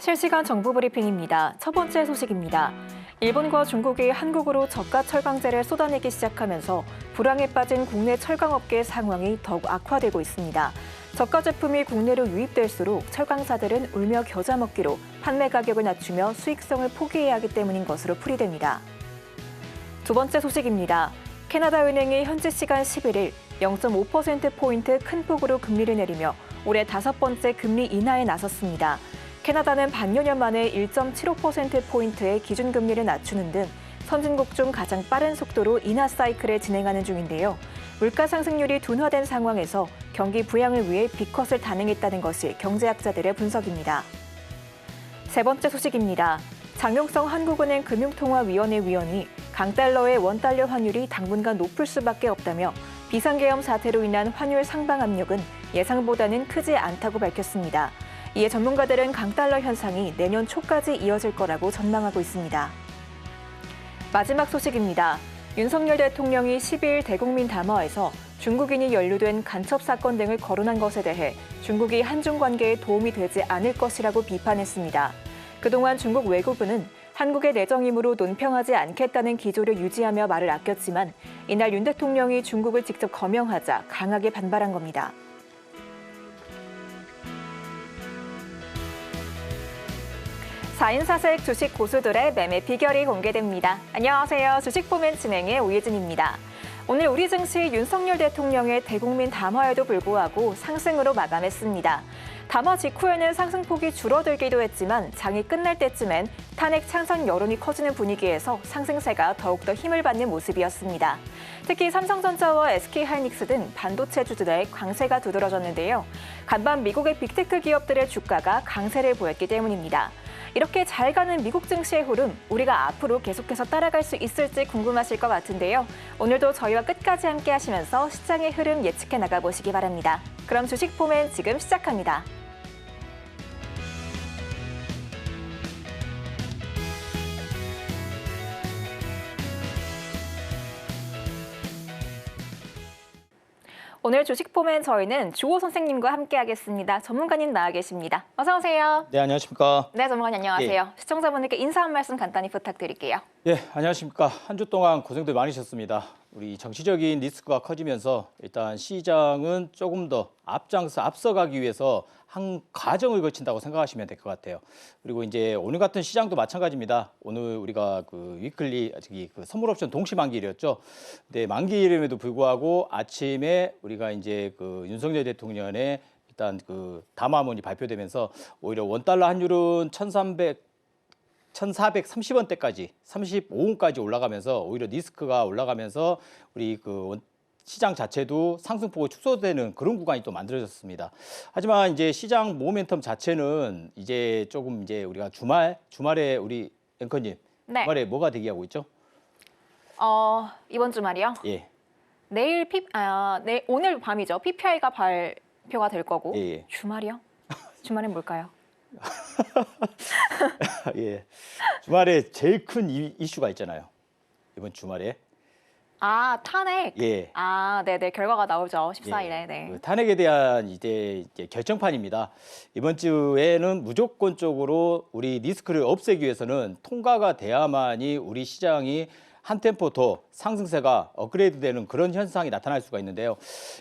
실시간 정부 브리핑입니다. 첫 번째 소식입니다. 일본과 중국이 한국으로 저가 철강제를 쏟아내기 시작하면서 불황에 빠진 국내 철강업계 상황이 더욱 악화되고 있습니다. 저가 제품이 국내로 유입될수록 철강사들은 울며 겨자 먹기로 판매 가격을 낮추며 수익성을 포기해야 하기 때문인 것으로 풀이됩니다. 두 번째 소식입니다. 캐나다은행이 현지 시간 11일 0.5%포인트 큰 폭으로 금리를 내리며 올해 5번째 금리 인하에 나섰습니다. 캐나다는 반여년 만에 1.75%포인트의 기준금리를 낮추는 등 선진국 중 가장 빠른 속도로 인하 사이클을 진행하는 중인데요. 물가 상승률이 둔화된 상황에서 경기 부양을 위해 빅컷을 단행했다는 것이 경제학자들의 분석입니다. 세 번째 소식입니다. 장용성 한국은행 금융통화위원회 위원이 강달러의 원달러 환율이 당분간 높을 수밖에 없다며 비상계엄 사태로 인한 환율 상방 압력은 예상보다는 크지 않다고 밝혔습니다. 이에 전문가들은 강달러 현상이 내년 초까지 이어질 거라고 전망하고 있습니다. 마지막 소식입니다. 윤석열 대통령이 12일 대국민 담화에서 중국인이 연루된 간첩 사건 등을 거론한 것에 대해 중국이 한중 관계에 도움이 되지 않을 것이라고 비판했습니다. 그동안 중국 외교부는 한국의 내정임으로 논평하지 않겠다는 기조를 유지하며 말을 아꼈지만 이날 윤 대통령이 중국을 직접 거명하자 강하게 반발한 겁니다. 사인사색 주식 고수들의 매매 비결이 공개됩니다. 안녕하세요. 주식포맨 진행의 오예진입니다. 오늘 우리 증시 윤석열 대통령의 대국민 담화에도 불구하고 상승으로 마감했습니다. 담화 직후에는 상승폭이 줄어들기도 했지만 장이 끝날 때쯤엔 탄핵 찬성 여론이 커지는 분위기에서 상승세가 더욱더 힘을 받는 모습이었습니다. 특히 삼성전자와 SK하이닉스 등 반도체주들의 강세가 두드러졌는데요. 간밤 미국의 빅테크 기업들의 주가가 강세를 보였기 때문입니다. 이렇게 잘 가는 미국 증시의 흐름, 우리가 앞으로 계속해서 따라갈 수 있을지 궁금하실 것 같은데요. 오늘도 저희와 끝까지 함께 하시면서 시장의 흐름 예측해 나가보시기 바랍니다. 그럼 주식포맨 지금 시작합니다. 오늘 주식포맨 저희는 주호 선생님과 함께하겠습니다. 전문가님 나와 계십니다. 어서 오세요. 네, 안녕하십니까. 네, 전문가님 안녕하세요. 예. 시청자분들께 인사 한 말씀 간단히 부탁드릴게요. 예, 안녕하십니까. 한 주 동안 고생들 많으셨습니다. 우리 정치적인 리스크가 커지면서 일단 시장은 조금 더 앞서가기 위해서 한 과정을 거친다고 생각하시면 될 것 같아요. 그리고 이제 오늘 같은 시장도 마찬가지입니다. 오늘 우리가 그 위클리 선물 옵션 동시 만기일이었죠. 근데 만기일임에도 불구하고 아침에 우리가 이제 그 윤석열 대통령의 일단 그 담화문이 발표되면서 오히려 원달러 환율은 1,430원대까지 35원까지 올라가면서 오히려 리스크가 올라가면서 우리 그 시장 자체도 상승폭이 축소되는 그런 구간이 또 만들어졌습니다. 하지만 이제 시장 모멘텀 자체는 이제 조금 이제 우리가 주말에 우리 앵커님 네. 주말에 뭐가 대기하고 있죠? 이번 주말이요? 예. 오늘 밤이죠. PPI가 발표가 될 거고. 예. 주말이요? 주말엔 뭘까요? 예. 주말에 제일 큰 이슈가 있잖아요. 이번 주말에. 탄핵. 예. 네네. 결과가 나오죠. 14일에. 예. 네. 그 탄핵에 대한 이제 결정판입니다. 이번 주에는 무조건적으로 우리 리스크를 없애기 위해서는 통과가 돼야만이 우리 시장이 한 템포 더 상승세가 업그레이드되는 그런 현상이 나타날 수가 있는데요.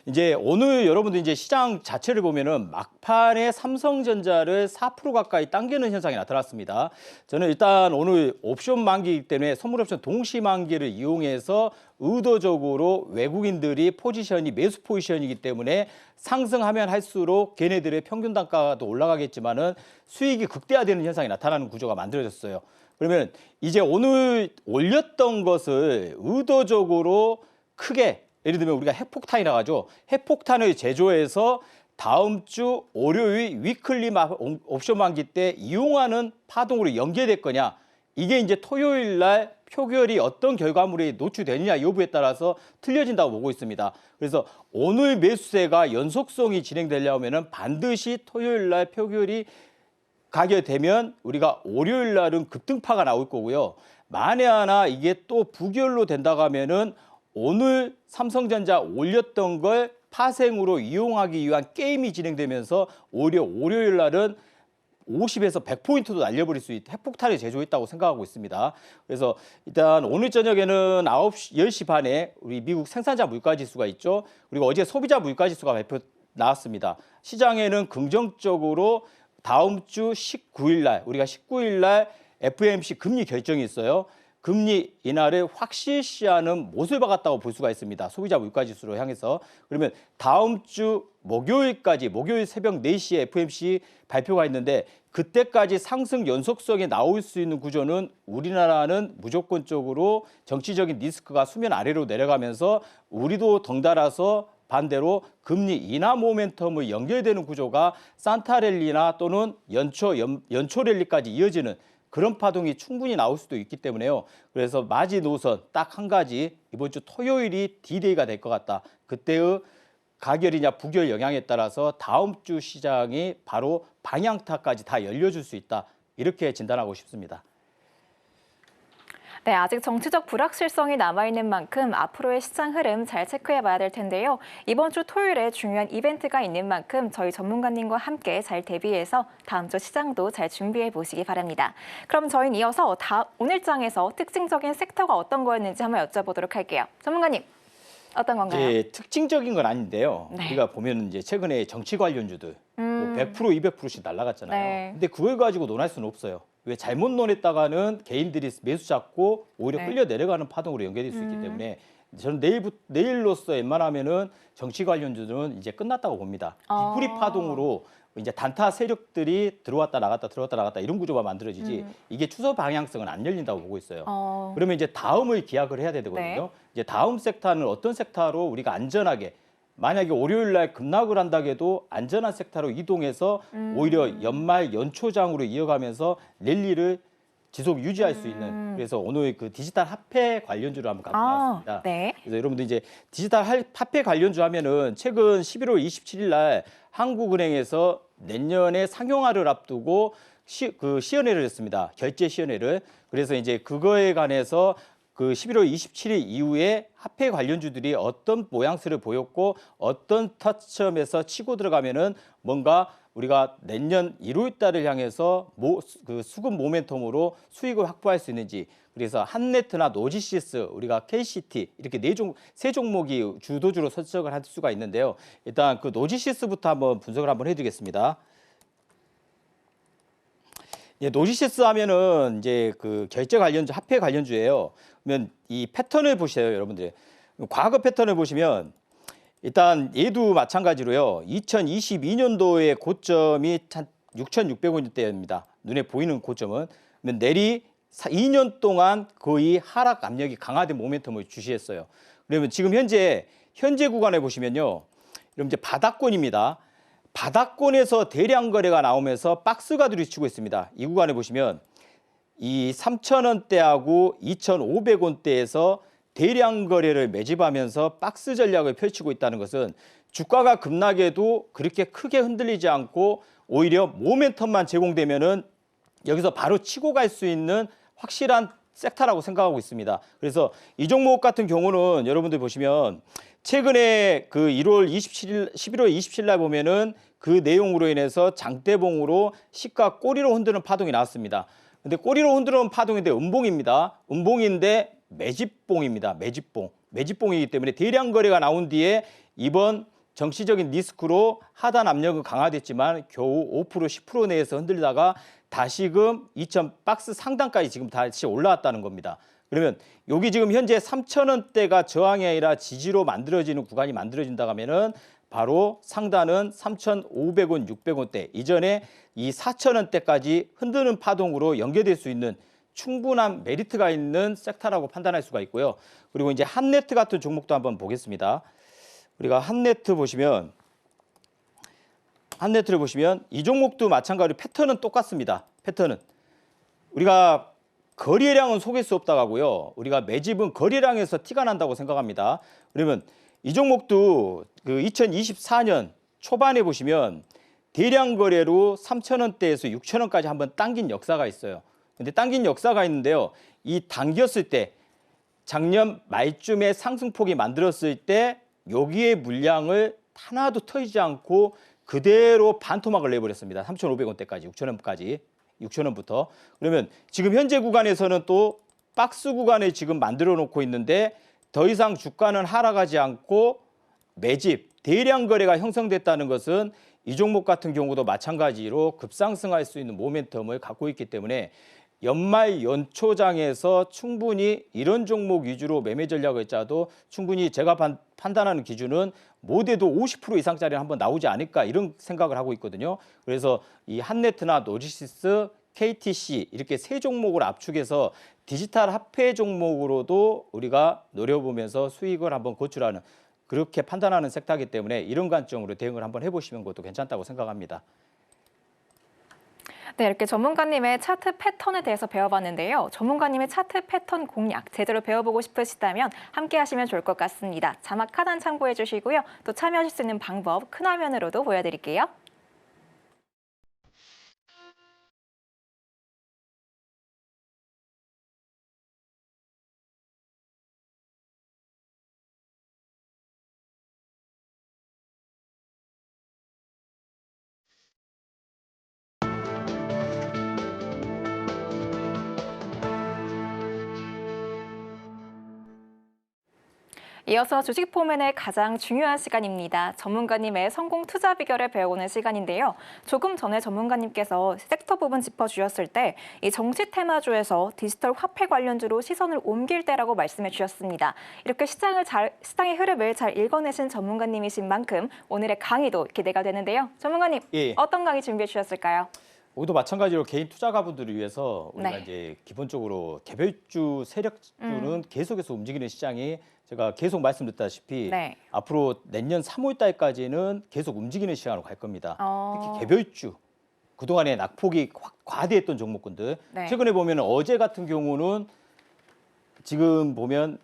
이제 오늘 여러분들 이제 시장 자체를 보면은 막판에 삼성전자를 4% 가까이 당기는 현상이 나타났습니다. 저는 일단 오늘 옵션 만기이기 때문에 선물 옵션 동시 만기를 이용해서 의도적으로 외국인들이 매수 포지션이기 때문에 상승하면 할수록 걔네들의 평균 단가도 올라가겠지만은 수익이 극대화되는 현상이 나타나는 구조가 만들어졌어요. 그러면 이제 오늘 올렸던 것을 의도적으로 크게 예를 들면 우리가 핵폭탄이라고 하죠. 핵폭탄을 제조해서 다음 주 월요일 위클리 옵션 만기 때 이용하는 파동으로 연계될 거냐. 이게 이제 토요일 날 표결이 어떤 결과물이 노출되느냐 여부에 따라서 틀려진다고 보고 있습니다. 그래서 오늘 매수세가 연속성이 진행되려면 반드시 토요일 날 표결이 가게 되면 우리가 월요일 날은 급등파가 나올 거고요. 만에 하나 이게 또 부결로 된다고 하면은 오늘 삼성전자 올렸던 걸 파생으로 이용하기 위한 게임이 진행되면서 오히려 월요일 날은 50에서 100포인트도 날려버릴 수 있는 핵폭탄이 제조했다고 생각하고 있습니다. 그래서 일단 오늘 저녁에는 10시 반에 우리 미국 생산자 물가지수가 있죠. 그리고 어제 소비자 물가지수가 나왔습니다. 시장에는 긍정적으로 다음 주 19일 날 우리가 19일 날 FOMC 금리 결정이 있어요. 금리 인하를 확실시하는 못을 박았다고 볼 수가 있습니다. 소비자 물가지수로 향해서. 그러면 다음 주 목요일 새벽 4시에 FOMC 발표가 있는데 그때까지 상승 연속성이 나올 수 있는 구조는 우리나라는 무조건적으로 정치적인 리스크가 수면 아래로 내려가면서 우리도 덩달아서 반대로 금리 인하 모멘텀을 연결되는 구조가 산타랠리나 또는 연초 랠리까지 이어지는 그런 파동이 충분히 나올 수도 있기 때문에요. 그래서 마지노선 딱 한 가지 이번 주 토요일이 D-Day가 될 것 같다. 그때의 가결이냐 부결 영향에 따라서 다음 주 시장이 바로 방향타까지 다 열려줄 수 있다. 이렇게 진단하고 싶습니다. 네, 아직 정치적 불확실성이 남아있는 만큼 앞으로의 시장 흐름 잘 체크해봐야 될 텐데요. 이번 주 토요일에 중요한 이벤트가 있는 만큼 저희 전문가님과 함께 잘 대비해서 다음 주 시장도 잘 준비해 보시기 바랍니다. 그럼 저희는 이어서 오늘 장에서 특징적인 섹터가 어떤 거였는지 한번 여쭤보도록 할게요. 전문가님, 어떤 건가요? 특징적인 건 아닌데요. 네. 우리가 보면 이제 최근에 정치 관련주들 뭐 100%, 200%씩 날아갔잖아요. 네. 근데 그걸 가지고 논할 수는 없어요. 왜 잘못 논했다가는 개인들이 매수 잡고 오히려 네. 끌려 내려가는 파동으로 연결될 수 있기 때문에 저는 내일로써 웬만하면은 정치 관련주들은 이제 끝났다고 봅니다. 뒤풀이 파동으로 이제 단타 세력들이 들어왔다 나갔다 이런 구조가 만들어지지 이게 추세 방향성은 안 열린다고 보고 있어요. 그러면 이제 다음을 기약을 해야 되거든요. 네. 이제 다음 섹터는 어떤 섹터로 우리가 안전하게 만약에 월요일 날 급락을 한다고 해도 안전한 섹터로 이동해서 오히려 연말 연초장으로 이어가면서 랠리를 지속 유지할 수 있는 그래서 오늘 그 디지털 화폐 관련주를 한번 갖고 나왔습니다. 네. 그래서 여러분들 이제 디지털 화폐 관련주 하면은 최근 11월 27일 날 한국은행에서 내년에 상용화를 앞두고 시연회를 했습니다. 결제 시연회를. 그래서 이제 그거에 관해서 그 11월 27일 이후에 화폐 관련주들이 어떤 모양새를 보였고 어떤 타점에서 치고 들어가면은 뭔가 우리가 내년 1월 달을 향해서 그 수급 모멘텀으로 수익을 확보할 수 있는지 그래서 한네트나 노지시스 우리가 KCT 이렇게 세 종목이 주도주로 선정을 할 수가 있는데요. 일단 그 노지시스부터 한번 분석을 한번 해드리겠습니다. 예, 노지시스 하면은 이제 그 결제 관련주, 화폐 관련주예요. 그러면 이 패턴을 보세요, 여러분들. 과거 패턴을 보시면 일단 얘도 마찬가지로요. 2022년도의 고점이 6,600원대입니다. 눈에 보이는 고점은. 그러면 내리 2년 동안 거의 하락 압력이 강화된 모멘텀을 주시했어요. 그러면 지금 현재 구간에 보시면요. 여러분 이제 바닥권입니다. 바닥권에서 대량 거래가 나오면서 박스가 들이치고 있습니다. 이 구간에 보시면 이 3,000원대하고 2,500원대에서 대량 거래를 매집하면서 박스 전략을 펼치고 있다는 것은 주가가 급락해도 그렇게 크게 흔들리지 않고 오히려 모멘텀만 제공되면은 여기서 바로 치고 갈 수 있는 확실한 섹터라고 생각하고 있습니다. 그래서 이 종목 같은 경우는 여러분들 보시면 최근에 그 11월 27일 날 보면은 그 내용으로 인해서 장대봉으로 시가 꼬리로 흔드는 파동이 나왔습니다. 근데 꼬리로 흔드는 파동인데 음봉입니다. 음봉인데 매집봉입니다. 매집봉이기 때문에 대량 거래가 나온 뒤에 이번 정치적인 리스크로 하단 압력은 강화됐지만 겨우 5%, 10% 내에서 흔들다가 다시금 2,000 박스 상단까지 지금 다시 올라왔다는 겁니다. 그러면 여기 지금 현재 3,000원대가 저항이 아니라 지지로 만들어지는 구간이 만들어진다고 하면은 바로 상단은 3,500원, 600원대 이전에 이 4,000원대까지 흔드는 파동으로 연계될 수 있는 충분한 메리트가 있는 섹터라고 판단할 수가 있고요. 그리고 이제 한네트 같은 종목도 한번 보겠습니다. 우리가 한네트를 보시면 이 종목도 마찬가지로 패턴은 똑같습니다. 패턴은 우리가 거래량은 속일 수 없다고 하고요. 우리가 매집은 거래량에서 티가 난다고 생각합니다. 그러면 이 종목도 그 2024년 초반에 보시면 대량 거래로 3,000원대에서 6,000원까지 한번 당긴 역사가 있어요. 근데 당긴 역사가 있는데요. 이 당겼을 때 작년 말쯤에 상승폭이 만들었을 때 여기에 물량을 하나도 터지지 않고 그대로 반토막을 내버렸습니다. 3,500원대까지, 6,000원까지, 6,000원부터. 그러면 지금 현재 구간에서는 또 박스 구간에 지금 만들어 놓고 있는데 더 이상 주가는 하락하지 않고 매집, 대량 거래가 형성됐다는 것은 이 종목 같은 경우도 마찬가지로 급상승할 수 있는 모멘텀을 갖고 있기 때문에 연말 연초장에서 충분히 이런 종목 위주로 매매 전략을 짜도 충분히 제가 판단하는 기준은 못해도 50% 이상짜리는 한번 나오지 않을까 이런 생각을 하고 있거든요. 그래서 이 한네트나 노지시스, KTC 이렇게 세 종목을 압축해서 디지털 화폐 종목으로도 우리가 노려보면서 수익을 한번 고출하는 그렇게 판단하는 섹터이기 때문에 이런 관점으로 대응을 한번 해보시는 것도 괜찮다고 생각합니다. 네, 이렇게 전문가님의 차트 패턴에 대해서 배워봤는데요. 전문가님의 차트 패턴 공략 제대로 배워보고 싶으시다면 함께 하시면 좋을 것 같습니다. 자막 하단 참고해 주시고요. 또 참여하실 수 있는 방법 큰 화면으로도 보여드릴게요. 이어서 주식 포맨의 가장 중요한 시간입니다. 전문가님의 성공 투자 비결을 배워보는 시간인데요. 조금 전에 전문가님께서 섹터 부분 짚어주셨을 때 이 정치 테마주에서 디지털 화폐 관련주로 시선을 옮길 때라고 말씀해 주셨습니다. 이렇게 시장의 흐름을 잘 읽어내신 전문가님이신 만큼 오늘의 강의도 기대가 되는데요. 전문가님, 예. 어떤 강의 준비해 주셨을까요? 오늘도 마찬가지로 개인 투자가분들을 위해서 우리가 네. 이제 기본적으로 개별주, 세력주는 계속해서 움직이는 시장이 제가 계속 말씀드렸다시피 네. 앞으로 내년 3월 달까지는 계속 움직이는 시장으로 갈 겁니다. 어. 특히 개별주, 그동안에 낙폭이 확 과대했던 종목군들. 네. 최근에 보면 어제 같은 경우는 지금 보면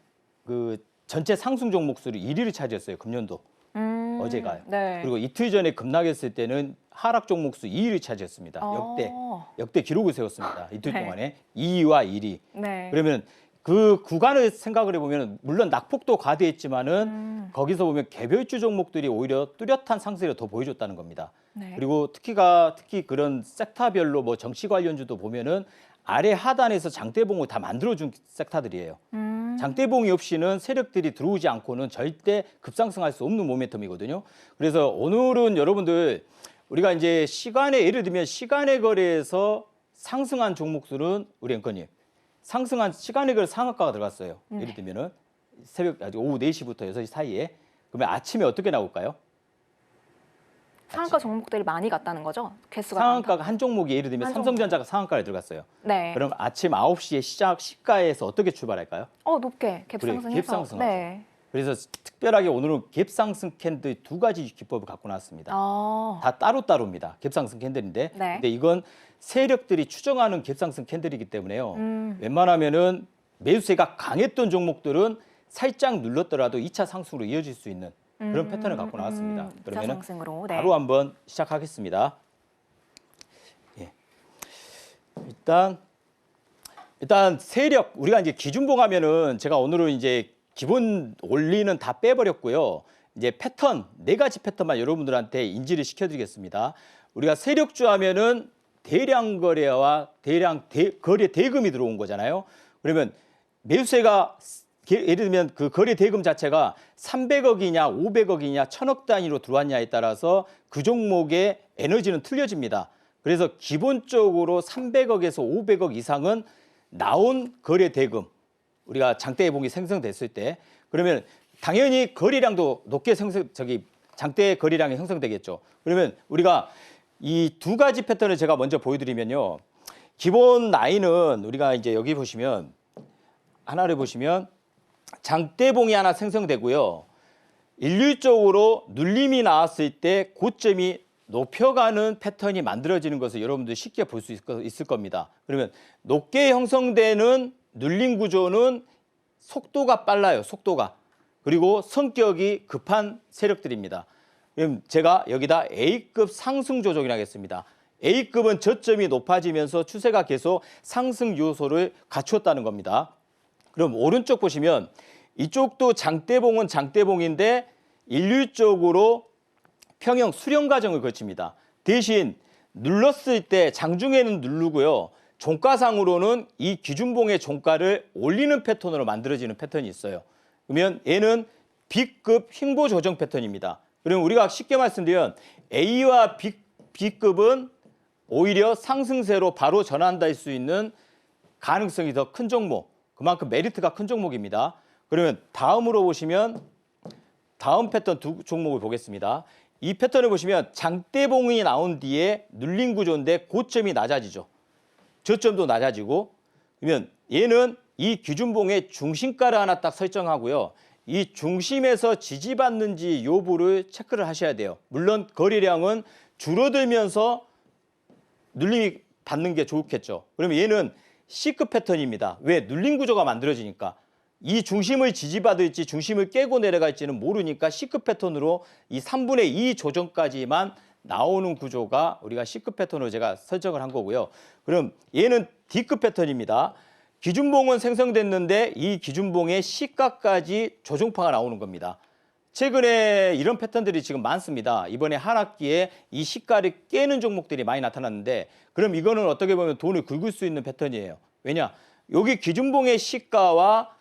그 전체 상승 종목 수를 1위를 차지했어요. 금년도. 어제가요. 네. 그리고 이틀 전에 급락했을 때는 하락 종목 수 2위를 차지했습니다. 역대 기록을 세웠습니다. 이틀 네. 동안에 2위와 1위. 네. 그러면 그 구간을 생각을 해보면 물론 낙폭도 과대했지만은 거기서 보면 개별주 종목들이 오히려 뚜렷한 상승을 더 보여줬다는 겁니다. 네. 그리고 특히 그런 섹터별로 뭐 정치 관련주도 보면은 아래 하단에서 장대봉을 다 만들어준 섹터들이에요. 장대봉이 없이는 세력들이 들어오지 않고는 절대 급상승할 수 없는 모멘텀이거든요. 그래서 오늘은 여러분들 우리가 이제 예를 들면 시간의 거래에서 상승한 종목들은 우리 앵커님 상승한 시간의 거래 상한가가 들어갔어요. 예를 들면은 새벽 오후 4시부터 6시 사이에 그러면 아침에 어떻게 나올까요? 상한가 종목들이 많이 갔다는 거죠? 개수가 상한가가 많다. 한 종목이 예를 들면 한 삼성전자가 상한가에 들어갔어요. 네. 그럼 아침 9시에 시가에서 어떻게 출발할까요? 높게 갭상승해서. 갭상승하죠. 네. 그래서 특별하게 오늘은 갭상승 캔들 두 가지 기법을 갖고 나왔습니다. 다 따로따로입니다. 갭상승 캔들인데 네. 근데 이건 세력들이 추정하는 갭상승 캔들이기 때문에요. 웬만하면은 매수세가 강했던 종목들은 살짝 눌렀더라도 2차 상승으로 이어질 수 있는 그런 패턴을 갖고 나왔습니다. 그러면은 상승으로. 네. 바로 한번 시작하겠습니다. 예. 일단 세력 우리가 이제 기준봉하면은 제가 오늘은 이제 기본 원리는 다 빼버렸고요. 이제 패턴 네 가지 패턴만 여러분들한테 인지를 시켜드리겠습니다. 우리가 세력주 하면은 대량 거래와 거래 대금이 들어온 거잖아요. 그러면 매수세가 예를 들면 그 거래 대금 자체가 300억이냐 500억이냐 1000억 단위로 들어왔냐에 따라서 그 종목의 에너지는 틀려집니다. 그래서 기본적으로 300억에서 500억 이상은 나온 거래 대금 우리가 장대봉이 생성됐을 때 그러면 당연히 거래량도 높게 장대 거래량이 형성되겠죠. 그러면 우리가 이 두 가지 패턴을 제가 먼저 보여드리면요. 기본 라인은 우리가 이제 여기 보시면 하나를 보시면 장대봉이 하나 생성되고요. 일률적으로 눌림이 나왔을 때 고점이 높여가는 패턴이 만들어지는 것을 여러분들 쉽게 볼 수 있을 겁니다. 그러면 높게 형성되는 눌림 구조는 속도가 빨라요. 속도가. 그리고 성격이 급한 세력들입니다. 그럼 제가 여기다 A급 상승 조정이라고 하겠습니다. A급은 저점이 높아지면서 추세가 계속 상승 요소를 갖추었다는 겁니다. 그럼 오른쪽 보시면 이쪽도 장대봉은 장대봉인데 일률적으로 평형 수렴 과정을 거칩니다. 대신 눌렀을 때 장중에는 누르고요. 종가상으로는 이 기준봉의 종가를 올리는 패턴으로 만들어지는 패턴이 있어요. 그러면 얘는 B급 횡보 조정 패턴입니다. 그럼 우리가 쉽게 말씀드리면 A와 B급은 오히려 상승세로 바로 전환될 수 있는 가능성이 더 큰 종목, 그만큼 메리트가 큰 종목입니다. 그러면 다음으로 보시면 다음 패턴 두 종목을 보겠습니다. 이 패턴을 보시면 장대봉이 나온 뒤에 눌린 구조인데 고점이 낮아지죠. 저점도 낮아지고, 그러면 얘는 이 기준봉의 중심가를 하나 딱 설정하고요. 이 중심에서 지지받는지 여부를 체크를 하셔야 돼요. 물론 거래량은 줄어들면서 눌림이 받는 게 좋겠죠. 그러면 얘는 C급 패턴입니다. 왜? 눌린 구조가 만들어지니까. 이 중심을 지지받을지 중심을 깨고 내려갈지는 모르니까 C급 패턴으로 이 3분의 2 조정까지만 나오는 구조가 우리가 C급 패턴으로 제가 설정을 한 거고요. 그럼 얘는 D급 패턴입니다. 기준봉은 생성됐는데 이 기준봉의 C가까지 조정파가 나오는 겁니다. 최근에 이런 패턴들이 지금 많습니다. 이번에 한 학기에 이 C가를 깨는 종목들이 많이 나타났는데, 그럼 이거는 어떻게 보면 돈을 긁을 수 있는 패턴이에요. 왜냐? 여기 기준봉의 C가와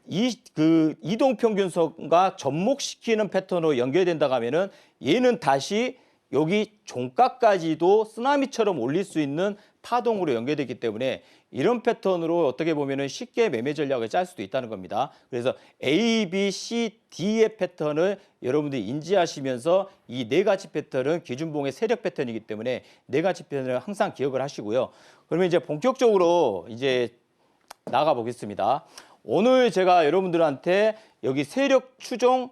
이동평균선과 접목시키는 패턴으로 연결된다고 하면은 얘는 다시 여기 종가까지도 쓰나미처럼 올릴 수 있는 파동으로 연결되기 때문에 이런 패턴으로 어떻게 보면은 쉽게 매매 전략을 짤 수도 있다는 겁니다. 그래서 A, B, C, D의 패턴을 여러분들이 인지하시면서 이 네 가지 패턴은 기준봉의 세력 패턴이기 때문에 네 가지 패턴을 항상 기억을 하시고요. 그러면 이제 본격적으로 이제 나가 보겠습니다. 오늘 제가 여러분들한테 여기 세력 추종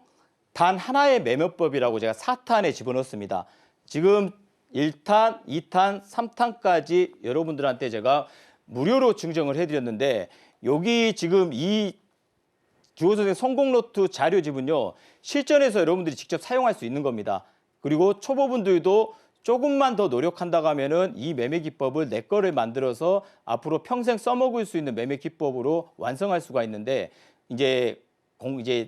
단 하나의 매매법이라고 제가 4탄에 집어넣었습니다. 지금 1탄, 2탄, 3탄까지 여러분들한테 제가 무료로 증정을 해드렸는데, 여기 지금 이 주호선생 성공노트 자료집은요, 실전에서 여러분들이 직접 사용할 수 있는 겁니다. 그리고 초보분들도 조금만 더 노력한다고 하면은 이 매매 기법을 내 거를 만들어서 앞으로 평생 써먹을 수 있는 매매 기법으로 완성할 수가 있는데, 이제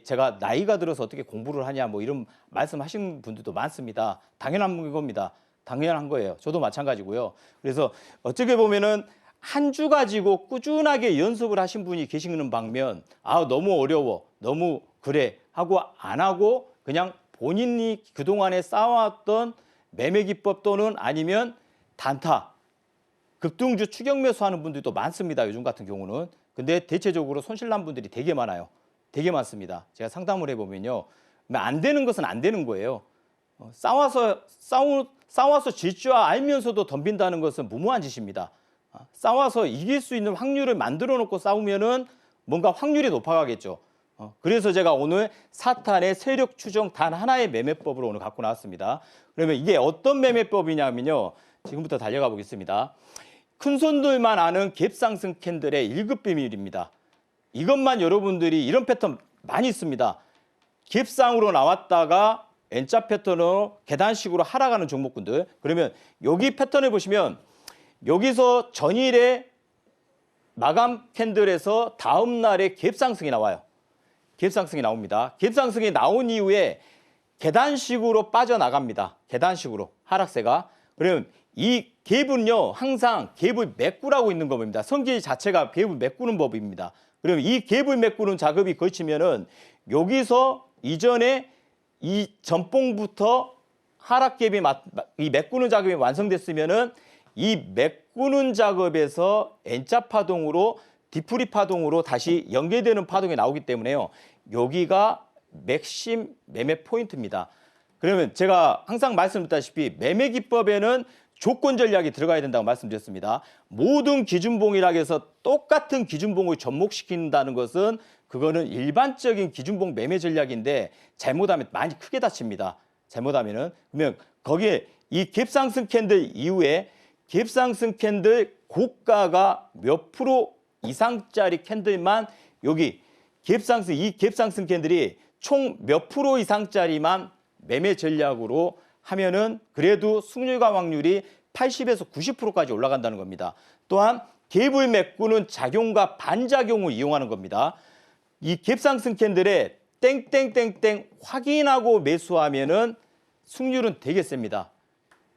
제가 나이가 들어서 어떻게 공부를 하냐 뭐 이런 말씀하시는 분들도 많습니다. 당연한 겁니다. 당연한 거예요. 저도 마찬가지고요. 그래서 어떻게 보면은 한 주 가지고 꾸준하게 연습을 하신 분이 계시는 반면, 아 너무 어려워, 너무 그래 하고 안 하고 그냥 본인이 그동안에 쌓아왔던 매매 기법 또는 아니면 단타, 급등주 추격 매수하는 분들도 많습니다. 요즘 같은 경우는. 근데 대체적으로 손실난 분들이 되게 많아요. 되게 많습니다. 제가 상담을 해보면요, 안 되는 것은 안 되는 거예요. 싸워서 질 줄 알면서도 덤빈다는 것은 무모한 짓입니다. 싸워서 이길 수 있는 확률을 만들어 놓고 싸우면은 뭔가 확률이 높아가겠죠. 그래서 제가 오늘 4탄의 세력 추정 단 하나의 매매법으로 오늘 갖고 나왔습니다. 그러면 이게 어떤 매매법이냐면요, 지금부터 달려가 보겠습니다. 큰 손들만 아는 갭상승 캔들의 1급 비밀입니다. 이것만 여러분들이 이런 패턴 많이 있습니다. 갭상으로 나왔다가 N자 패턴으로 계단식으로 하락하는 종목군들. 그러면 여기 패턴을 보시면 여기서 전일에 마감 캔들에서 다음 날에 갭상승이 나와요. 갭상승이 나옵니다. 갭상승이 나온 이후에 계단식으로 빠져나갑니다. 계단식으로 하락세가. 그러면 이 갭은요, 항상 갭을 메꾸라고 있는 겁니다. 성질 자체가 갭을 메꾸는 법입니다. 그러면 이 갭을 메꾸는 작업이 거치면은 여기서 이전에 이 전봉부터 하락갭이 이 메꾸는 작업이 완성됐으면은 이 메꾸는 작업에서 N자 파동으로 디프리 파동으로 다시 연계되는 파동이 나오기 때문에요. 여기가 맥심 매매 포인트입니다. 그러면 제가 항상 말씀드렸다시피 매매 기법에는 조건 전략이 들어가야 된다고 말씀드렸습니다. 모든 기준봉이라고 해서 똑같은 기준봉을 접목시킨다는 것은 그거는 일반적인 기준봉 매매 전략인데 잘못하면 많이 크게 다칩니다. 잘못하면은. 그러면 거기에 이 갭상승 캔들 이후에 갭상승 캔들 고가가 몇 프로 이상짜리 캔들만 여기 갭상승, 이 갭상승 캔들이 총 몇 프로 이상짜리만 매매 전략으로 하면은 그래도 승률과 확률이 80에서 90%까지 올라간다는 겁니다. 또한 갭을 메꾸는 작용과 반작용을 이용하는 겁니다. 이 갭상승 캔들에 땡땡땡땡 확인하고 매수하면은 승률은 되게 셉니다.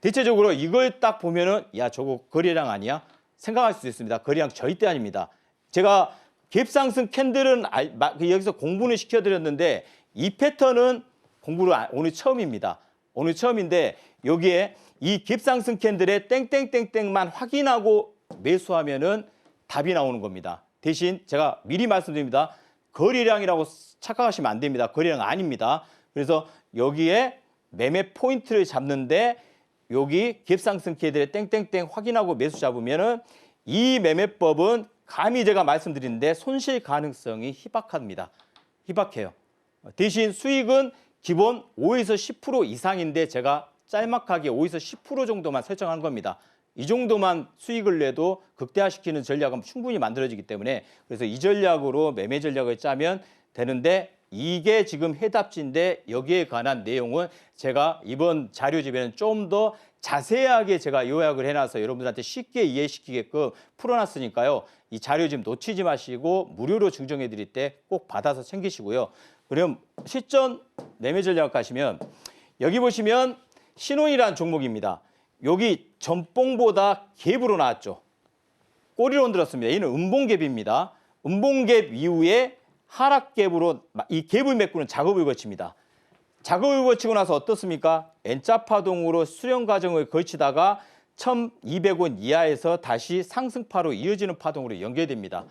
대체적으로 이걸 딱 보면은 야 저거 거래량 아니야? 생각할 수 있습니다. 거래량 절대 아닙니다. 제가 갭상승 캔들은 여기서 공부는 시켜드렸는데 이 패턴은 공부를 오늘 처음입니다. 오늘 처음인데 여기에 이 갭상승 캔들의 땡땡땡땡만 확인하고 매수하면은 답이 나오는 겁니다. 대신 제가 미리 말씀드립니다. 거래량이라고 착각하시면 안 됩니다. 거래량 아닙니다. 그래서 여기에 매매 포인트를 잡는데 여기 갭상승 캔들의 땡땡땡 확인하고 매수 잡으면은 이 매매법은 감히 제가 말씀드리는데 손실 가능성이 희박합니다. 희박해요. 대신 수익은 기본 5에서 10% 이상인데 제가 짤막하게 5에서 10% 정도만 설정한 겁니다. 이 정도만 수익을 내도 극대화시키는 전략은 충분히 만들어지기 때문에 그래서 이 전략으로 매매 전략을 짜면 되는데 이게 지금 해답지인데 여기에 관한 내용은 제가 이번 자료집에는 좀 더 자세하게 제가 요약을 해놔서 여러분들한테 쉽게 이해시키게끔 풀어놨으니까요. 이 자료집 놓치지 마시고 무료로 증정해 드릴 때 꼭 받아서 챙기시고요. 그럼 실전 매매 전략 가시면 여기 보시면 신혼이라는 종목입니다. 여기 전봉보다 갭으로 나왔죠. 꼬리로 흔들었습니다. 얘는 음봉갭입니다. 음봉갭 이후에 하락갭으로 이 갭을 메꾸는 작업을 거칩니다. 작업을 거치고 나서 어떻습니까? N자 파동으로 수렴 과정을 거치다가 1200원 이하에서 다시 상승파로 이어지는 파동으로 연결됩니다.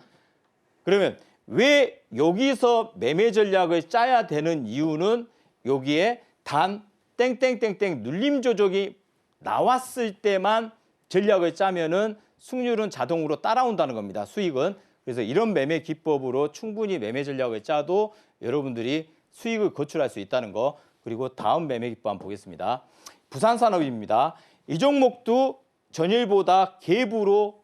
그러면 왜 여기서 매매 전략을 짜야 되는 이유는 여기에 단 땡땡땡땡 눌림 조정이 나왔을 때만 전략을 짜면은 승률은 자동으로 따라온다는 겁니다. 수익은. 그래서 이런 매매 기법으로 충분히 매매 전략을 짜도 여러분들이 수익을 거출할 수 있다는 거. 그리고 다음 매매 기법 한번 보겠습니다. 부산산업입니다. 이 종목도 전일보다 갭으로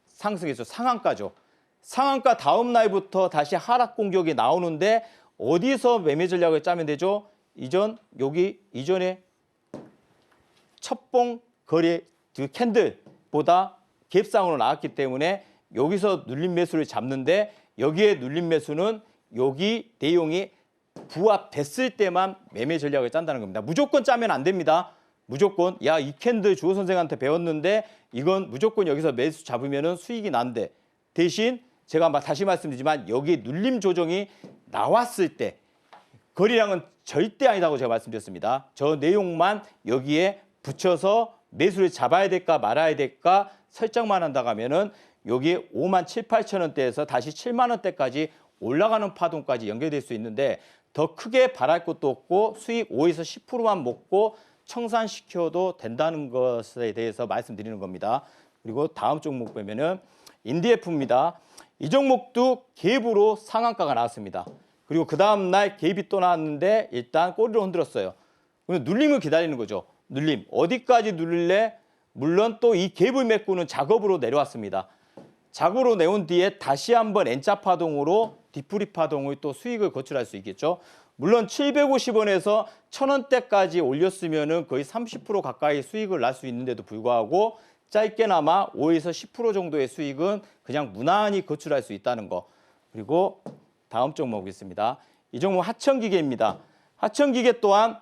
상승했죠. 상한가죠. 상한가 다음 날부터 다시 하락 공격이 나오는데 어디서 매매 전략을 짜면 되죠? 이전에 첫봉 거래 캔들보다 갭상으로 나왔기 때문에 여기서 눌림 매수를 잡는데 여기에 눌림 매수는 여기 내용이 부합됐을 때만 매매 전략을 짠다는 겁니다. 무조건 짜면 안 됩니다. 무조건 야 이 캔들 주호 선생한테 배웠는데 이건 무조건 여기서 매수 잡으면은 수익이 난대. 대신 제가 다시 말씀드리지만 여기 눌림 조정이 나왔을 때 거래량은 절대 아니다고 제가 말씀드렸습니다. 저 내용만 여기에 붙여서 매수를 잡아야 될까 말아야 될까 설정만 한다고 하면은 여기 5만 7, 8천 원대에서 다시 7만 원대까지 올라가는 파동까지 연결될 수 있는데 더 크게 바랄 것도 없고 수익 5에서 10%만 먹고 청산시켜도 된다는 것에 대해서 말씀드리는 겁니다. 그리고 다음 종목 보면은 인디에프입니다. 이 종목도 갭으로 상한가가 나왔습니다. 그리고 그 다음 날 갭이 또 나왔는데 일단 꼬리로 흔들었어요. 그럼 눌림을 기다리는 거죠. 눌림. 어디까지 누릴래? 물론 또 이 갭을 메꾸는 작업으로 내려왔습니다. 작업으로 내온 뒤에 다시 한번 N자 파동으로 뒤풀이 파동을 또 수익을 거출할 수 있겠죠. 물론 750원에서 1000원대까지 올렸으면은 거의 30% 가까이 수익을 날 수 있는데도 불구하고 짧게나마 5에서 10% 정도의 수익은 그냥 무난히 거출할 수 있다는 거. 그리고 다음 종목 있습니다. 이 종목 하천기계입니다. 하천기계 또한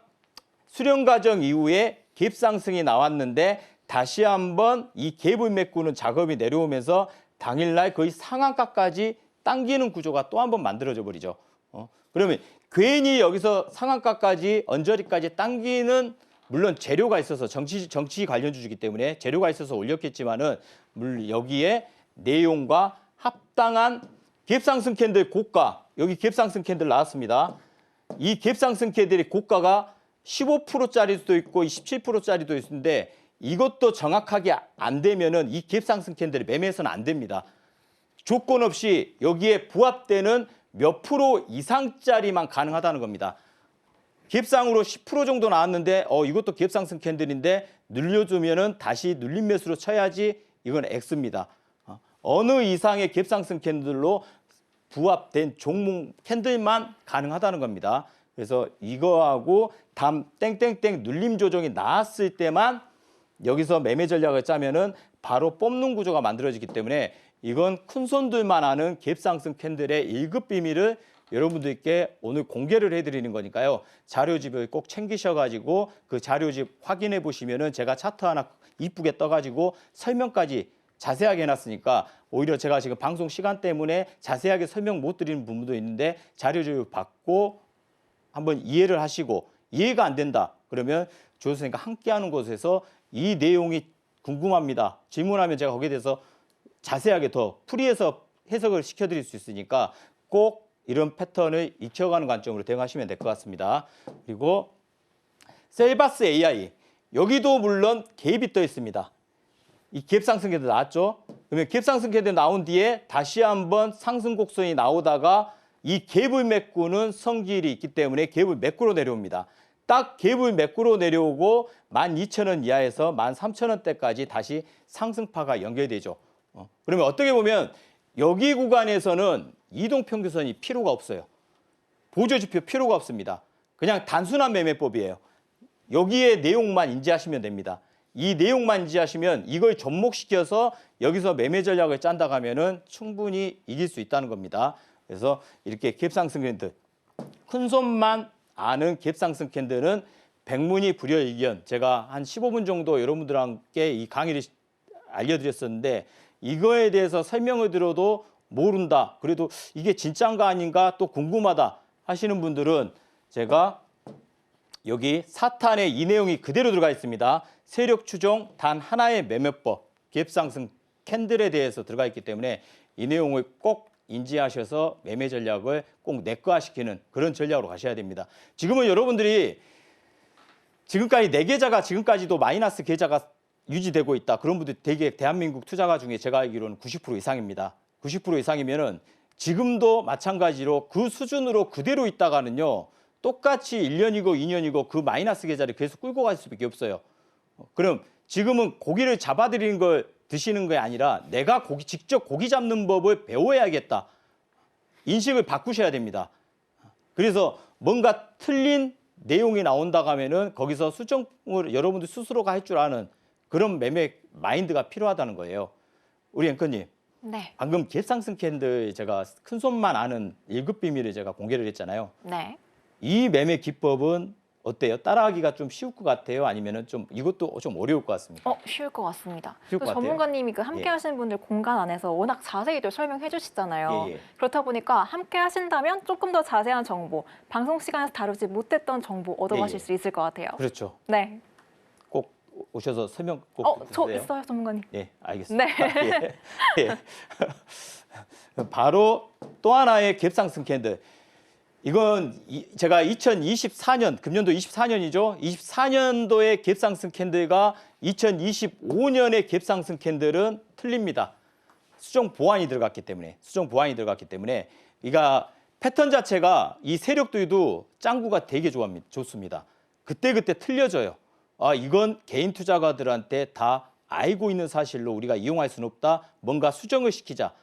수렴 과정 이후에 갭 상승이 나왔는데 다시 한번 이 갭을 메꾸는 작업이 내려오면서 당일날 거의 상한가까지 당기는 구조가 또 한 번 만들어져 버리죠. 그러면 괜히 여기서 상한가까지 언저리까지 당기는 물론 재료가 있어서 정치 관련주이기 때문에 재료가 있어서 올렸겠지만은 물론 여기에 내용과 합당한 갭상승 캔들 고가 여기 갭상승 캔들 나왔습니다. 이 갭상승 캔들의 고가가 15%짜리도 있고 17%짜리도 있는데 이것도 정확하게 안 되면은 이 갭상승 캔들이 매매해서는 안 됩니다. 조건 없이 여기에 부합되는 몇 프로 이상짜리만 가능하다는 겁니다. 갭상으로 10% 정도 나왔는데 이것도 갭상승 캔들인데 눌려주면은 다시 눌림 매수로 쳐야지 이건 X입니다. 어느 이상의 갭상승 캔들로 부합된 종목 캔들만 가능하다는 겁니다. 그래서 이거하고 다음 땡땡땡 눌림 조정이 나왔을 때만 여기서 매매 전략을 짜면은 바로 뽑는 구조가 만들어지기 때문에 이건 큰 손들만 아는 갭상승 캔들의 1급 비밀을 여러분들께 오늘 공개를 해드리는 거니까요. 자료집을 꼭 챙기셔가지고 그 자료집 확인해 보시면은 제가 차트 하나 이쁘게 떠가지고 설명까지 자세하게 해놨으니까 오히려 제가 지금 방송 시간 때문에 자세하게 설명 못 드리는 부분도 있는데 자료집을 받고 한번 이해를 하시고 이해가 안 된다 그러면 조 선생님과 함께하는 곳에서 이 내용이 궁금합니다. 질문하면 제가 거기에 대해서 자세하게 더 풀이해서 해석을 시켜드릴 수 있으니까 꼭 이런 패턴을 익혀가는 관점으로 대응하시면 될 것 같습니다. 그리고 셀바스 AI 여기도 물론 갭이 떠 있습니다. 이 갭 상승 캔들 나왔죠? 그러면 갭 상승 캔들 나온 뒤에 다시 한번 상승 곡선이 나오다가 이 갭을 메꾸는 성질이 있기 때문에 갭을 메꾸러 내려옵니다. 딱 갭을 메꾸러 내려오고 12,000원 이하에서 13,000원대까지 다시 상승파가 연결되죠. 그러면 어떻게 보면 여기 구간에서는 이동평균선이 필요가 없어요. 보조지표 필요가 없습니다. 그냥 단순한 매매법이에요. 여기에 내용만 인지하시면 됩니다. 이 내용만 인지하시면 이걸 접목시켜서 여기서 매매 전략을 짠다 하면은 충분히 이길 수 있다는 겁니다. 그래서 이렇게 갭상승 캔들, 큰 손만 아는 갭상승 캔들은 백문이 불여일견. 제가 한 15분 정도 여러분들께 이 강의를 알려드렸었는데 이거에 대해서 설명을 들어도 모른다. 그래도 이게 진짜인가 아닌가 또 궁금하다 하시는 분들은 제가 여기 사탄에 이 내용이 그대로 들어가 있습니다. 세력 추종 단 하나의 매매법, 갭상승 캔들에 대해서 들어가 있기 때문에 이 내용을 꼭 인지하셔서 매매 전략을 꼭 내과시키는 그런 전략으로 가셔야 됩니다. 지금은 여러분들이 지금까지 내 계좌가 지금까지도 마이너스 계좌가 유지되고 있다. 그런 분들 되게 대한민국 투자가 중에 제가 알기로는 90% 이상입니다. 90% 이상이면은 지금도 마찬가지로 그 수준으로 그대로 있다가는요. 똑같이 1년이고 2년이고 그 마이너스 계좌를 계속 끌고 갈 수밖에 없어요. 그럼 지금은 고기를 잡아들이는 걸 드시는 게 아니라 내가 직접 고기 잡는 법을 배워야겠다. 인식을 바꾸셔야 됩니다. 그래서 뭔가 틀린 내용이 나온다고 하면은 거기서 수정을 여러분들 스스로가 할 줄 아는 그런 매매 마인드가 필요하다는 거예요. 우리 앵커님. 네. 방금 갭상승 캔들 제가 큰 손만 아는 1급 비밀을 제가 공개를 했잖아요. 네. 이 매매 기법은 어때요? 따라하기가 좀 쉬울 것 같아요? 아니면은 좀 이것도 좀 어려울 것 같습니까? 쉬울 것 같습니다. 쉬울 것 같아요? 전문가님이 그 함께 예. 하시는 분들 공간 안에서 워낙 자세히들 설명해 주시잖아요. 예, 예. 그렇다 보니까 함께 하신다면 조금 더 자세한 정보, 방송 시간에서 다루지 못했던 정보 얻어가실 예, 예. 수 있을 것 같아요. 그렇죠. 네. 꼭 오셔서 설명 꼭 저 해주세요. 있어요, 전문가님. 예, 알겠습니다. 네. 예. 예. 바로 또 하나의 갭상승 캔들. 이건 제가 2024년, 금년도 24년이죠. 24년도의 갭상승 캔들과 2025년의 갭상승 캔들은 틀립니다. 수정 보완이 들어갔기 때문에, 이가 패턴 자체가 이 세력들도 짱구가 되게 좋습니다. 그때그때 틀려져요. 이건 개인 투자가들한테 다 알고 있는 사실로 우리가 이용할 수는 없다. 뭔가 수정을 시키자.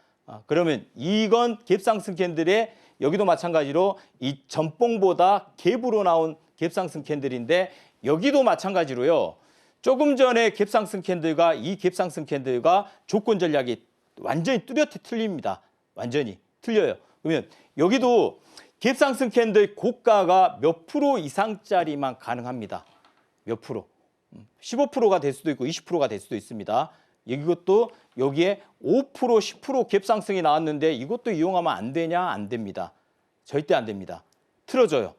그러면 이건 갭상승 캔들의 여기도 마찬가지로 이 전봉보다 갭으로 나온 갭상승 캔들인데 여기도 마찬가지로요. 조금 전에 갭상승 캔들과 이 갭상승 캔들과 조건 전략이 완전히 뚜렷이 틀립니다. 완전히 틀려요. 그러면 여기도 갭상승 캔들 고가가 몇 프로 이상짜리만 가능합니다. 몇 프로. 15%가 될 수도 있고 20%가 될 수도 있습니다. 이것도 여기에 5%, 10% 갭상승이 나왔는데 이것도 이용하면 안 되냐? 안 됩니다. 절대 안 됩니다. 틀어져요.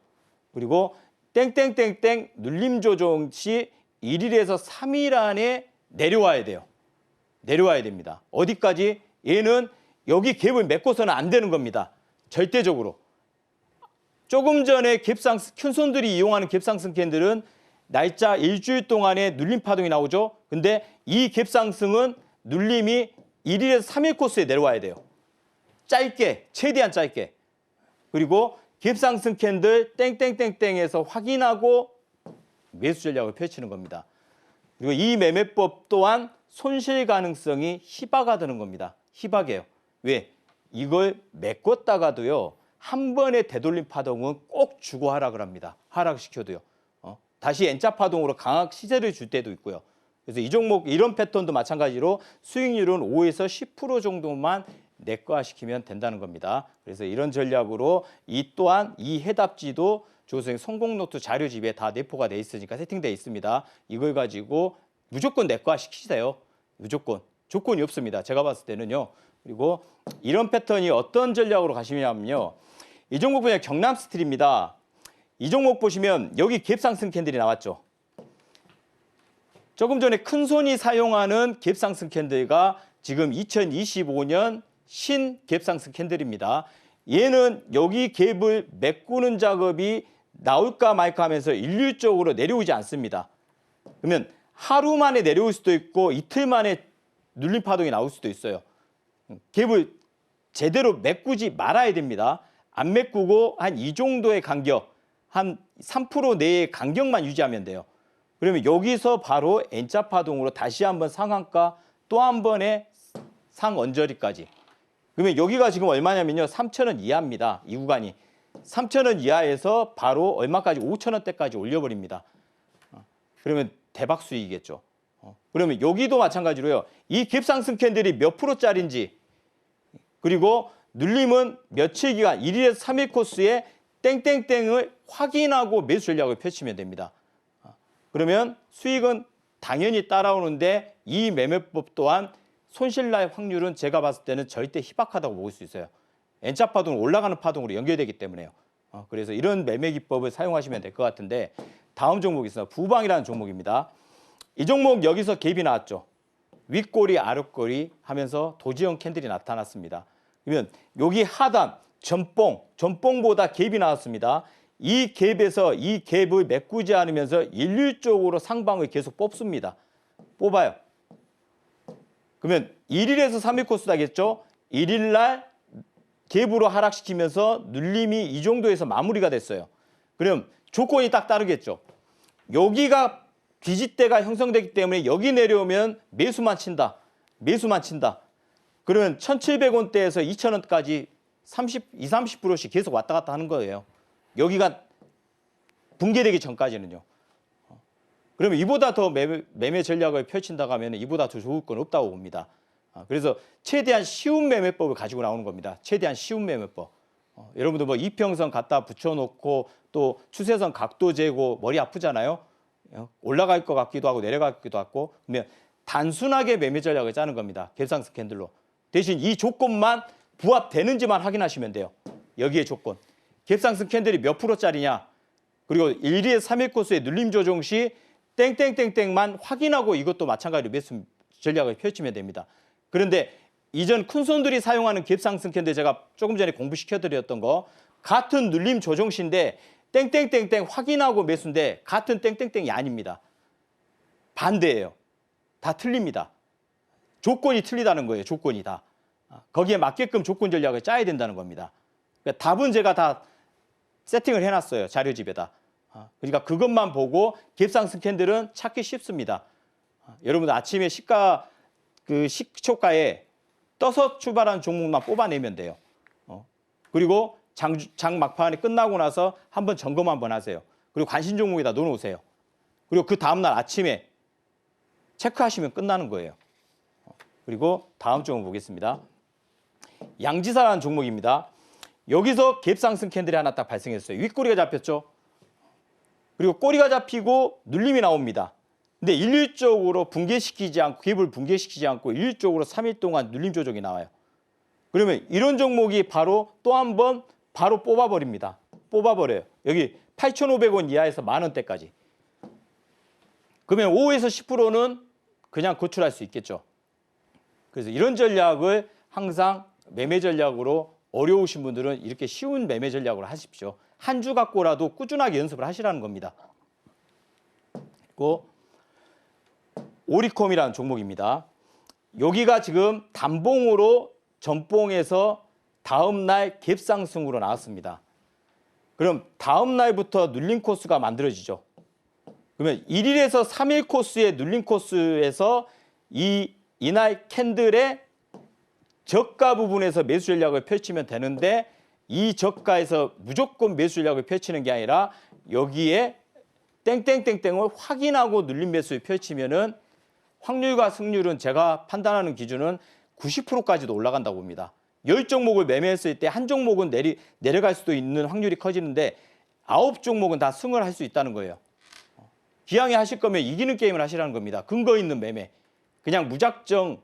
그리고 땡땡땡땡 눌림 조정 시 1일에서 3일 안에 내려와야 돼요. 내려와야 됩니다. 어디까지? 얘는 여기 갭을 메꿔서는 안 되는 겁니다. 절대적으로. 조금 전에 갭상승, 큰 손들이 이용하는 갭상승 캔들은 날짜 일주일 동안에 눌림 파동이 나오죠. 근데 이 갭상승은 눌림이 1일에서 3일 코스에 내려와야 돼요. 짧게, 최대한 짧게. 그리고 갭상승 캔들 땡땡땡땡에서 확인하고 매수 전략을 펼치는 겁니다. 그리고 이 매매법 또한 손실 가능성이 희박화 되는 겁니다. 희박해요. 왜? 이걸 메꿨다가도요. 한 번의 되돌림 파동은 꼭 주고 하락을 합니다. 하락시켜도요. 다시 N자 파동으로 강한 시세를 줄 때도 있고요. 그래서 이 종목 이런 패턴도 마찬가지로 수익률은 5에서 10% 정도만 내과시키면 된다는 겁니다. 그래서 이런 전략으로 이 또한 이 해답지도 조선생 성공노트 자료집에 다 내포가 돼 있으니까 세팅돼 있습니다. 이걸 가지고 무조건 내과시키세요. 무조건. 조건이 없습니다. 제가 봤을 때는요. 그리고 이런 패턴이 어떤 전략으로 가시냐면요. 이 종목 보면 경남 스틸입니다. 이 종목 보시면 여기 갭상승 캔들이 나왔죠. 조금 전에 큰손이 사용하는 갭상승 캔들가 지금 2025년 신 갭상승 캔들입니다. 얘는 여기 갭을 메꾸는 작업이 나올까 말까 하면서 일률적으로 내려오지 않습니다. 그러면 하루 만에 내려올 수도 있고 이틀 만에 눌림 파동이 나올 수도 있어요. 갭을 제대로 메꾸지 말아야 됩니다. 안 메꾸고 한 이 정도의 간격, 한 3% 내의 간격만 유지하면 돼요. 그러면 여기서 바로 N자 파동으로 다시 한번 상한가 또 한 번의 상언저리까지. 그러면 여기가 지금 얼마냐면요. 3,000원 이하입니다. 이 구간이. 3,000원 이하에서 바로 얼마까지 5,000원대까지 올려버립니다. 그러면 대박 수익이겠죠. 그러면 여기도 마찬가지로요. 이 갭상승 캔들이 몇 프로짜리인지 그리고 눌림은 며칠 기간 1일에서 3일 코스에 땡땡땡을 확인하고 매수 전략을 펼치면 됩니다. 그러면 수익은 당연히 따라오는데 이 매매법 또한 손실날 확률은 제가 봤을 때는 절대 희박하다고 볼 수 있어요. N자 파동은 올라가는 파동으로 연결되기 때문에요. 그래서 이런 매매 기법을 사용하시면 될 것 같은데 다음 종목이 있어요. 부방이라는 종목입니다. 이 종목 여기서 갭이 나왔죠. 윗꼬리 아랫꼬리 하면서 도지형 캔들이 나타났습니다. 그러면 여기 하단 전봉보다 갭이 나왔습니다. 이 갭에서 이 갭을 메꾸지 않으면서 일률적으로 상방을 계속 뽑습니다. 뽑아요. 그러면 1일에서 3일 코스다겠죠. 1일 날 갭으로 하락시키면서 눌림이 이 정도에서 마무리가 됐어요. 그럼 조건이 딱 따르겠죠. 여기가 뒤집대가 형성되기 때문에 여기 내려오면 매수만 친다. 매수만 친다. 그러면 1,700원대에서 2,000원까지 30%씩 계속 왔다 갔다 하는 거예요. 여기가 붕괴되기 전까지는요. 그러면 이보다 더 매매 전략을 펼친다고 하면 이보다 더 좋을 건 없다고 봅니다. 그래서 최대한 쉬운 매매법을 가지고 나오는 겁니다. 최대한 쉬운 매매법. 여러분들 뭐 이평선 갖다 붙여놓고 또 추세선 각도 재고 머리 아프잖아요. 올라갈 것 같기도 하고 내려갈 것 같기도 하고 그러면 단순하게 매매 전략을 짜는 겁니다. 갭상승 캔들로. 대신 이 조건만 부합되는지만 확인하시면 돼요. 여기에 조건. 갭상승 캔들이 몇 프로짜리냐. 그리고 1일에서 3일 코스의 눌림 조정 시 땡땡땡땡만 확인하고 이것도 마찬가지로 매수 전략을 펼치면 됩니다. 그런데 이전 큰손들이 사용하는 갭상승 캔들 제가 조금 전에 공부시켜드렸던 거 같은 눌림 조정 시인데 땡땡땡땡 확인하고 매수인데 같은 땡땡땡이 아닙니다. 반대예요. 다 틀립니다. 조건이 틀리다는 거예요. 조건이 다. 거기에 맞게끔 조건 전략을 짜야 된다는 겁니다. 그러니까 답은 제가 다 세팅을 해놨어요. 자료집에다. 그러니까 그것만 보고 갭상승 캔들은 찾기 쉽습니다. 여러분들 아침에 시초가에 떠서 출발하는 종목만 뽑아내면 돼요. 그리고 장 막판에 끝나고 나서 한번 점검 한번 하세요. 그리고 관심 종목에다 넣어놓으세요. 그리고 그 다음날 아침에 체크하시면 끝나는 거예요. 그리고 다음 종목 보겠습니다. 양지사라는 종목입니다. 여기서 갭상승 캔들이 하나 딱 발생했어요. 윗꼬리가 잡혔죠. 그리고 꼬리가 잡히고 눌림이 나옵니다. 근데 일률적으로 붕괴시키지 않고 갭을 붕괴시키지 않고 일률적으로 3일 동안 눌림 조정이 나와요. 그러면 이런 종목이 바로 또 한 번 바로 뽑아버립니다. 뽑아버려요. 여기 8,500원 이하에서 10,000원대까지. 그러면 5에서 10%는 그냥 고출할 수 있겠죠. 그래서 이런 전략을 항상 매매 전략으로 어려우신 분들은 이렇게 쉬운 매매 전략으로 하십시오. 한 주 갖고라도 꾸준하게 연습을 하시라는 겁니다. 그리고 오리콤이라는 종목입니다. 여기가 지금 단봉으로 전봉에서 다음 날 갭상승으로 나왔습니다. 그럼 다음 날부터 눌림 코스가 만들어지죠. 그러면 1일에서 3일 코스의 눌림 코스에서 이날 캔들의 저가 부분에서 매수 전략을 펼치면 되는데 이 저가에서 무조건 매수 전략을 펼치는 게 아니라 여기에 땡땡땡땡을 확인하고 눌림 매수를 펼치면은 확률과 승률은 제가 판단하는 기준은 90%까지도 올라간다고 봅니다. 10종목을 매매했을 때 한 종목은 내려갈 수도 있는 확률이 커지는데 9종목은 다 승을 할 수 있다는 거예요. 기왕에 하실 거면 이기는 게임을 하시라는 겁니다. 근거 있는 매매. 그냥 무작정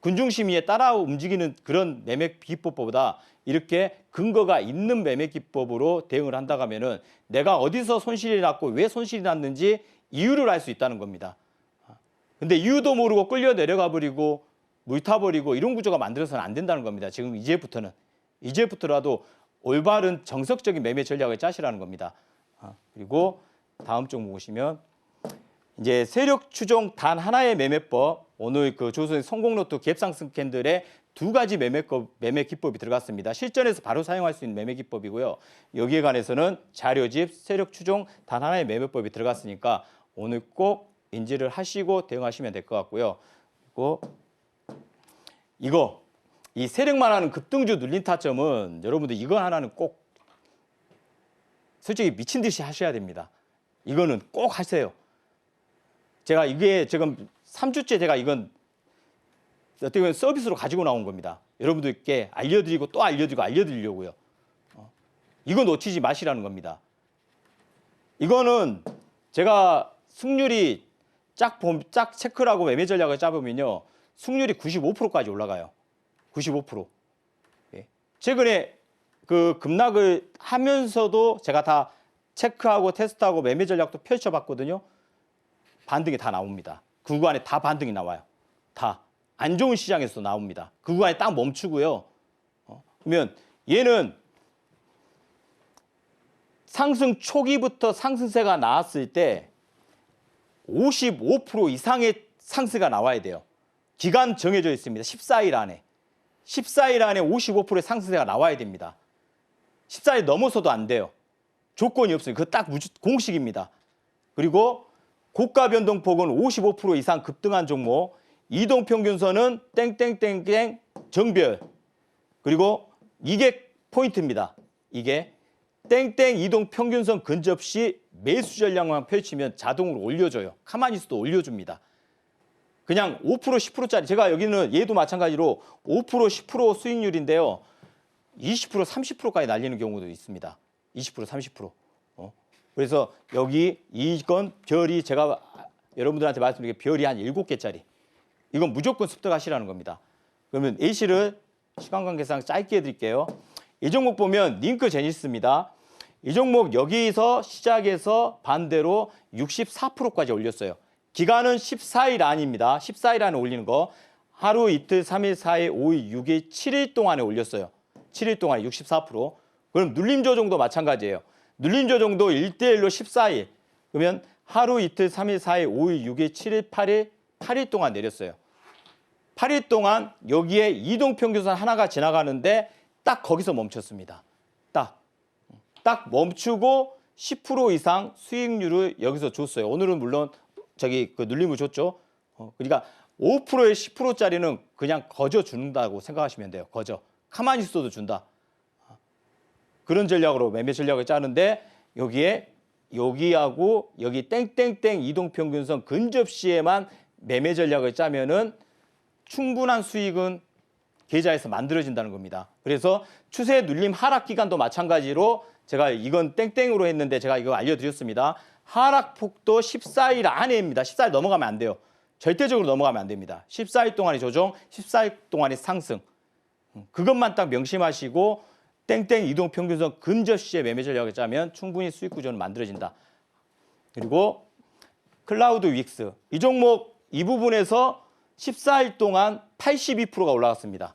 군중심의에 따라 움직이는 그런 매매 기법보다 이렇게 근거가 있는 매매 기법으로 대응을 한다고 하면은 내가 어디서 손실이 났고 왜 손실이 났는지 이유를 알 수 있다는 겁니다. 근데 이유도 모르고 끌려 내려가 버리고 물타버리고 이런 구조가 만들어서는 안 된다는 겁니다. 지금 이제부터라도 올바른 정석적인 매매 전략을 짜시라는 겁니다. 그리고 다음 쪽 보시면 이제 세력 추종 단 하나의 매매법, 오늘 그 조선의 성공로또 갭상승 캔들의 두 가지 매매 기법이 들어갔습니다. 실전에서 바로 사용할 수 있는 매매 기법이고요. 여기에 관해서는 자료집 세력 추종 단 하나의 매매법이 들어갔으니까 오늘 꼭 인지를 하시고 대응하시면 될 것 같고요. 그리고 이 세력만 하는 급등주 눌린 타점은 여러분들 이거 하나는 꼭 솔직히 미친 듯이 하셔야 됩니다. 이거는 꼭 하세요. 제가 이게 지금 3주째 제가 이건 어떻게 보면 서비스로 가지고 나온 겁니다. 여러분들께 알려드리고 또 알려드리려고요. 이거 놓치지 마시라는 겁니다. 이거는 제가 승률이 짝 체크를 하고 매매 전략을 짜보면요. 승률이 95%까지 올라가요. 95%. 예. 최근에 그 급락을 하면서도 제가 다 체크하고 테스트하고 매매 전략도 펼쳐봤거든요. 반등이 다 나옵니다. 그 구간에 다 반등이 나와요. 다. 안 좋은 시장에서도 나옵니다. 그 구간에 딱 멈추고요. 그러면 얘는 상승 초기부터 상승세가 나왔을 때 55% 이상의 상승세가 나와야 돼요. 기간 정해져 있습니다. 14일 안에. 14일 안에 55%의 상승세가 나와야 됩니다. 14일 넘어서도 안 돼요. 조건이 없어요. 그거 딱 공식입니다. 그리고 고가 변동폭은 55% 이상 급등한 종목, 이동평균선은 땡땡땡땡 정별. 그리고 이게 포인트입니다. 이게 땡땡 이동평균선 근접 시 매수 전략만 펼치면 자동으로 올려줘요. 가만히 있어도 올려줍니다. 그냥 5% 10%짜리 제가 여기는 얘도 마찬가지로 5% 10% 수익률인데요. 20% 30%까지 날리는 경우도 있습니다. 20% 30%. 그래서 여기 이건 별이 제가 여러분들한테 말씀드린 게 별이 한 7개짜리. 이건 무조건 습득하시라는 겁니다. 그러면 A씨를 시간 관계상 짧게 해드릴게요. 이 종목 보면 링크 제니스입니다. 이 종목 여기서 시작해서 반대로 64%까지 올렸어요. 기간은 14일 안입니다. 14일 안에 올리는 거. 하루, 이틀, 3일, 4일, 5일, 6일, 7일 동안에 올렸어요. 7일 동안에 64%. 그럼 눌림 조정도 마찬가지예요. 눌림 조정도 1대1로 14일. 그러면 하루, 이틀, 3일, 4일, 5일, 6일, 7일, 8일 동안 내렸어요. 8일 동안 여기에 이동평균선 하나가 지나가는데 딱 거기서 멈췄습니다. 딱 멈추고 10% 이상 수익률을 여기서 줬어요. 오늘은 물론 그 눌림을 줬죠. 그러니까 5%에 10%짜리는 그냥 거저 준다고 생각하시면 돼요. 거저. 가만히 있어도 준다. 그런 전략으로 매매 전략을 짜는데 여기하고 여기 땡땡땡 이동평균선 근접 시에만 매매 전략을 짜면은 충분한 수익은 계좌에서 만들어진다는 겁니다. 그래서 추세 눌림 하락 기간도 마찬가지로 제가 이건 땡땡으로 했는데 제가 이거 알려드렸습니다. 하락폭도 14일 안에입니다. 14일 넘어가면 안 돼요. 절대적으로 넘어가면 안 됩니다. 14일 동안의 조정, 14일 동안의 상승. 그것만 딱 명심하시고 땡땡 이동평균선 근접 시에 매매 전략을 짜면 충분히 수익 구조는 만들어진다. 그리고 클라우드 윅스. 이 종목 이 부분에서 14일 동안 82%가 올라갔습니다.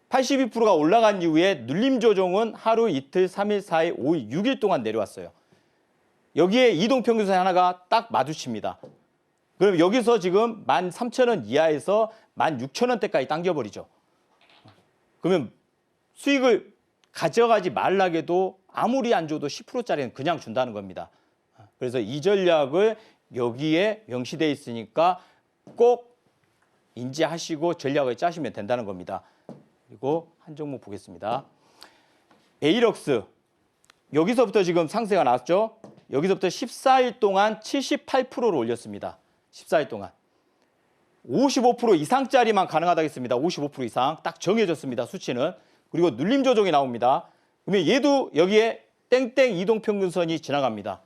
82%가 올라간 이후에 눌림 조정은 하루, 이틀, 3일, 4일, 5일, 6일 동안 내려왔어요. 여기에 이동평균선 하나가 딱 마주칩니다. 그럼 여기서 지금 13,000원 이하에서 16,000원대까지 당겨버리죠. 그러면 수익을 가져가지 말라게도 아무리 안 줘도 10%짜리는 그냥 준다는 겁니다. 그래서 이 전략을 여기에 명시되어 있으니까 꼭 인지하시고 전략을 짜시면 된다는 겁니다. 그리고 한 종목 보겠습니다. 에이럭스. 여기서부터 지금 상세가 나왔죠. 여기서부터 14일 동안 78%를 올렸습니다. 14일 동안. 55% 이상짜리만 가능하다고 했습니다. 55% 이상 딱 정해졌습니다. 수치는. 그리고 눌림 조정이 나옵니다. 그러면 얘도 여기에 땡땡 이동평균선이 지나갑니다.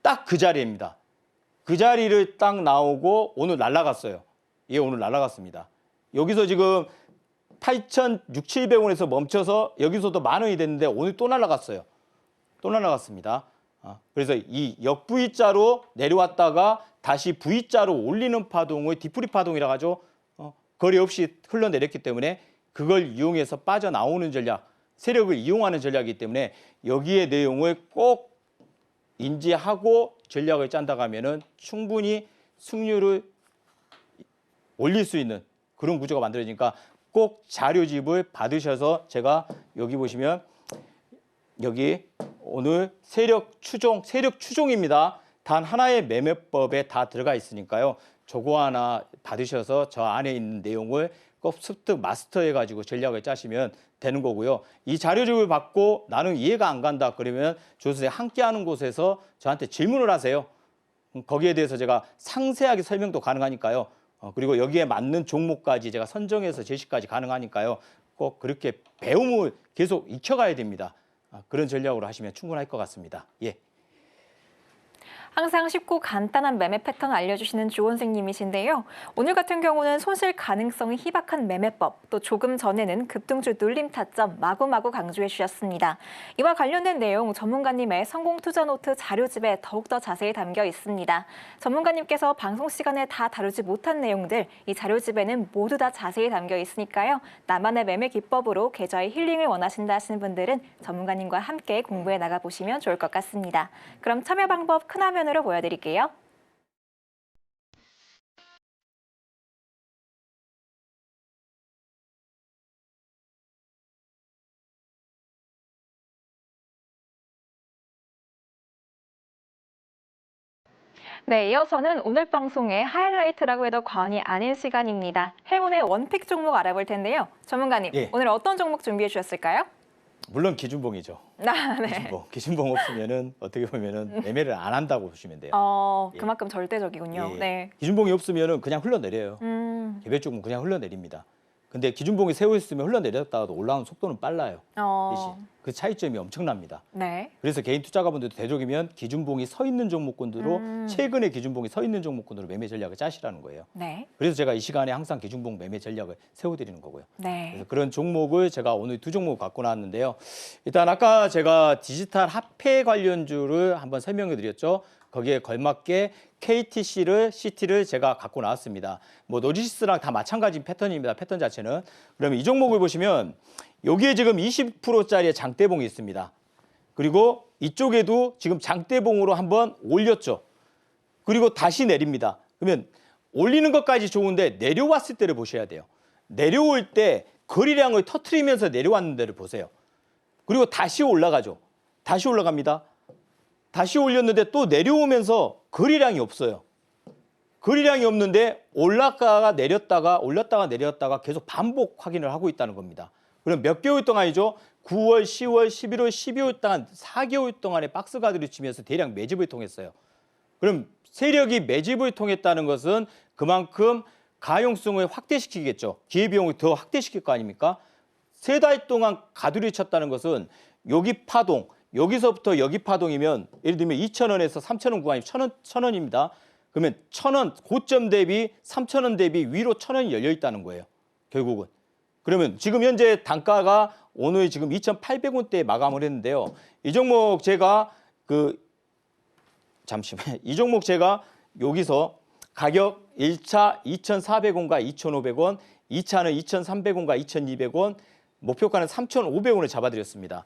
딱 그 자리입니다. 그 자리를 딱 나오고 오늘 날아갔어요. 얘 오늘 날아갔습니다. 여기서 지금 8,600-700원에서 멈춰서 여기서도 10,000원이 됐는데 오늘 또 날아갔어요. 또 날아갔습니다. 그래서 이 역-V자로 내려왔다가 다시 V자로 올리는 파동을 뒤풀이 파동이라고 하죠. 거리 없이 흘러내렸기 때문에 그걸 이용해서 빠져나오는 전략, 세력을 이용하는 전략이기 때문에 여기에 내용을 꼭 인지하고 전략을 짠다고 하면은 충분히 승률을 올릴 수 있는 그런 구조가 만들어지니까 꼭 자료집을 받으셔서 제가 여기 보시면 여기 오늘 세력 추종입니다. 단 하나의 매매법에 다 들어가 있으니까요. 저거 하나 받으셔서 저 안에 있는 내용을 꼭 습득 마스터해가지고 전략을 짜시면 되는 거고요. 이 자료집을 받고 나는 이해가 안 간다 그러면 조선생 함께하는 곳에서 저한테 질문을 하세요. 거기에 대해서 제가 상세하게 설명도 가능하니까요. 그리고 여기에 맞는 종목까지 제가 선정해서 제시까지 가능하니까요. 꼭 그렇게 배움을 계속 익혀가야 됩니다. 그런 전략으로 하시면 충분할 것 같습니다. 예. 항상 쉽고 간단한 매매 패턴 알려주시는 주원생님이신데요. 오늘 같은 경우는 손실 가능성이 희박한 매매법, 또 조금 전에는 급등주 눌림 타점 마구마구 강조해 주셨습니다. 이와 관련된 내용 전문가님의 성공 투자 노트 자료집에 더욱더 자세히 담겨 있습니다. 전문가님께서 방송 시간에 다 다루지 못한 내용들 이 자료집에는 모두 다 자세히 담겨 있으니까요. 나만의 매매 기법으로 계좌의 힐링을 원하신다 하시는 분들은 전문가님과 함께 공부해 나가보시면 좋을 것 같습니다. 그럼 참여 방법 큰 화면으로 보여드릴게요. 네, 이어서는 오늘 방송의 하이라이트라고 해도 과언이 아닌 시간입니다. 행운의 원픽 종목 알아볼 텐데요. 전문가님, 예. 오늘 어떤 종목 준비해 주셨을까요? 물론 기준봉이죠. 네. 기준봉 없으면은 어떻게 보면은 매매를 안 한다고 보시면 돼요. 예. 그만큼 절대적이군요. 예. 네. 기준봉이 없으면은 그냥 흘러내려요. 개별종은 그냥 흘러내립니다. 근데 기준봉이 세워 있으면 흘러내렸다가도 올라오는 속도는 빨라요. 대신 그 차이점이 엄청납니다. 네. 그래서 개인 투자가분들도 되도록이면 기준봉이 서 있는 종목군으로 최근에 기준봉이 서 있는 종목군으로 매매 전략을 짜시라는 거예요. 네. 그래서 제가 이 시간에 항상 기준봉 매매 전략을 세워드리는 거고요. 네. 그래서 그런 종목을 제가 오늘 두 종목 갖고 나왔는데요. 일단 아까 제가 디지털 화폐 관련주를 한번 설명해 드렸죠. 거기에 걸맞게 CT를 제가 갖고 나왔습니다. 뭐 노지시스랑 다 마찬가지 패턴입니다. 패턴 자체는. 그러면 이 종목을 보시면 여기에 지금 20%짜리의 장대봉이 있습니다. 그리고 이쪽에도 지금 장대봉으로 한번 올렸죠. 그리고 다시 내립니다. 그러면 올리는 것까지 좋은데 내려왔을 때를 보셔야 돼요. 내려올 때 거래량을 터트리면서 내려왔는 데를 보세요. 그리고 다시 올라가죠. 다시 올라갑니다. 다시 올렸는데 또 내려오면서 거래량이 없어요. 거래량이 없는데 올랐다가 내렸다가 계속 반복 확인을 하고 있다는 겁니다. 그럼 몇 개월 동안이죠? 9월, 10월, 11월, 12월 동안 4개월 동안에 박스가드를 치면서 대량 매집을 통했어요. 그럼 세력이 매집을 통했다는 것은 그만큼 가용성을 확대시키겠죠. 기회비용을 더 확대시킬 거 아닙니까? 3달 동안 가두리 쳤다는 것은 여기 파동, 여기서부터 여기 파동이면 예를 들면 2,000원에서 3,000원 구간이 1,000원입니다. 그러면 1,000원 고점 대비 3,000원 대비 위로 1,000원이 열려 있다는 거예요. 결국은. 그러면 지금 현재 단가가 오늘 지금 2,800원대에 마감을 했는데요. 이 종목 제가 이 종목 제가 여기서 가격 1차 2,400원과 2,500원, 2차는 2,300원과 2,200원, 목표가는 3,500원을 잡아드렸습니다.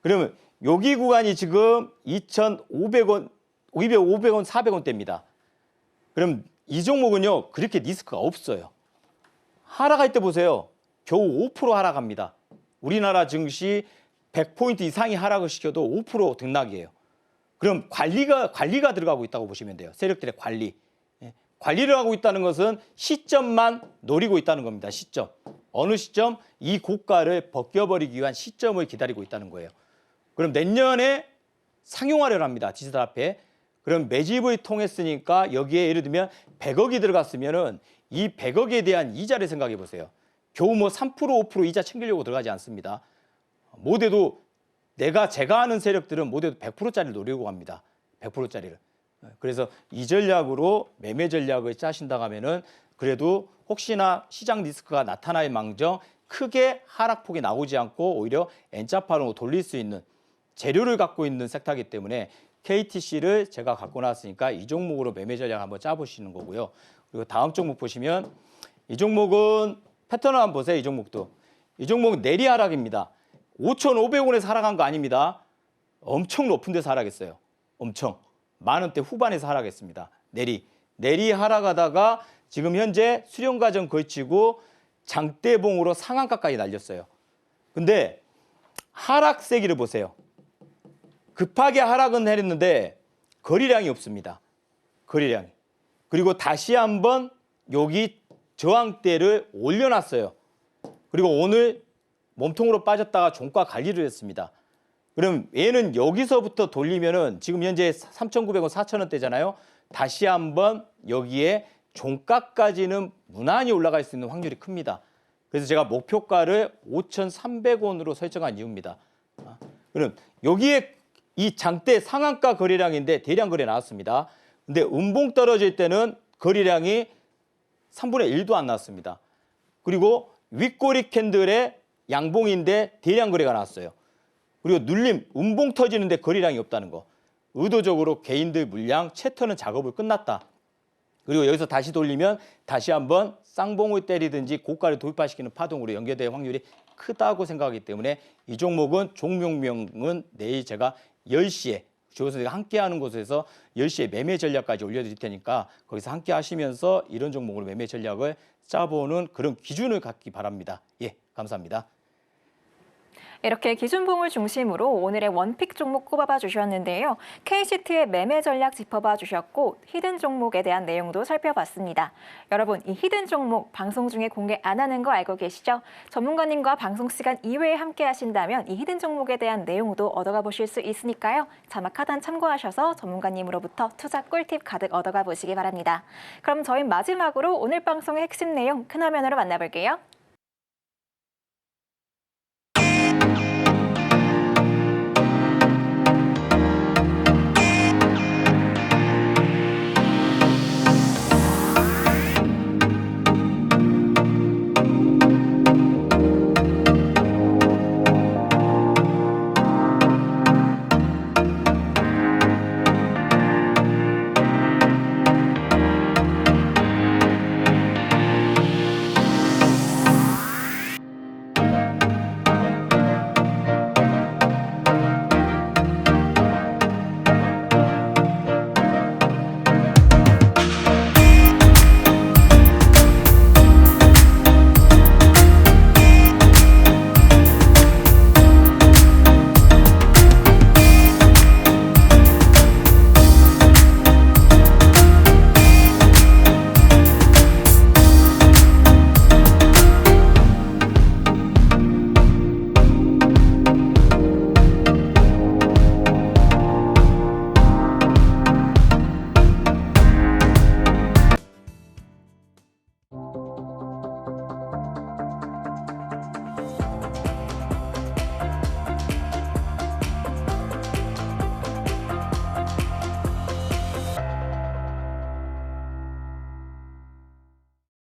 그러면 여기 구간이 지금 2,500원, 500원, 400원대입니다. 그럼 이 종목은요, 그렇게 리스크가 없어요. 하락할 때 보세요. 겨우 5% 하락합니다. 우리나라 증시 100포인트 이상이 하락을 시켜도 5% 등락이에요. 그럼 관리가 들어가고 있다고 보시면 돼요. 세력들의 관리. 관리를 하고 있다는 것은 시점만 노리고 있다는 겁니다. 시점. 어느 시점? 이 고가를 벗겨버리기 위한 시점을 기다리고 있다는 거예요. 그럼 내년에 상용화를 합니다. 디지털 화폐. 그럼 매집을 통했으니까 여기에 예를 들면 100억이 들어갔으면은 이 100억에 대한 이자를 생각해 보세요. 겨우 뭐 3% 5% 이자 챙기려고 들어가지 않습니다. 모두도 제가 아는 세력들은 모두 100%짜리를 노리고 합니다. 100%짜리를. 그래서 이 전략으로 매매 전략을 짜신다 하면은 그래도 혹시나 시장 리스크가 나타날 망정 크게 하락폭이 나오지 않고 오히려 N자파로 돌릴 수 있는 재료를 갖고 있는 섹터이기 때문에 KTC를 제가 갖고 나왔으니까 이 종목으로 매매 전략 한번 짜보시는 거고요. 그리고 다음 종목 보시면 이 종목은 패턴을 한번 보세요. 이 종목도. 이 종목은 내리 하락입니다. 5,500원에서 하락한 거 아닙니다. 엄청 높은 데서 하락했어요. 엄청. 10,000원대 후반에서 하락했습니다. 내리 하락하다가 지금 현재 수렴 과정 걸치고 장대봉으로 상한가까지 날렸어요. 근데 하락 세기를 보세요. 급하게 하락은 했는데 거래량이 없습니다. 거래량이. 그리고 다시 한번 여기 저항대를 올려놨어요. 그리고 오늘 몸통으로 빠졌다가 종가 관리를 했습니다. 그럼 얘는 여기서부터 돌리면은 지금 현재 3,900원, 4,000원대잖아요. 다시 한번 여기에 종가까지는 무난히 올라갈 수 있는 확률이 큽니다. 그래서 제가 목표가를 5,300원으로 설정한 이유입니다. 그럼 여기에 이 장대 상한가 거래량인데 대량 거래 나왔습니다. 근데 음봉 떨어질 때는 거래량이 3분의 1도 안 나왔습니다. 그리고 윗꼬리 캔들의 양봉인데 대량 거래가 나왔어요. 그리고 눌림, 음봉 터지는데 거래량이 없다는 거. 의도적으로 개인들 물량, 채터는 작업을 끝났다. 그리고 여기서 다시 돌리면 다시 한번 쌍봉을 때리든지 고가를 돌파시키는 파동으로 연결될 확률이 크다고 생각하기 때문에 이 종목은 종목명은 내일 제가 10시에 조선이가 함께하는 곳에서 10시에 매매 전략까지 올려드릴 테니까 거기서 함께 하시면서 이런 종목으로 매매 전략을 짜보는 그런 기준을 갖기 바랍니다. 예, 감사합니다. 이렇게 기준봉을 중심으로 오늘의 원픽 종목 꼽아봐 주셨는데요. KCT의 매매 전략 짚어봐 주셨고 히든 종목에 대한 내용도 살펴봤습니다. 여러분, 이 히든 종목 방송 중에 공개 안 하는 거 알고 계시죠? 전문가님과 방송 시간 이외에 함께 하신다면 이 히든 종목에 대한 내용도 얻어가 보실 수 있으니까요. 자막 하단 참고하셔서 전문가님으로부터 투자 꿀팁 가득 얻어가 보시기 바랍니다. 그럼 저희 마지막으로 오늘 방송의 핵심 내용 큰 화면으로 만나볼게요.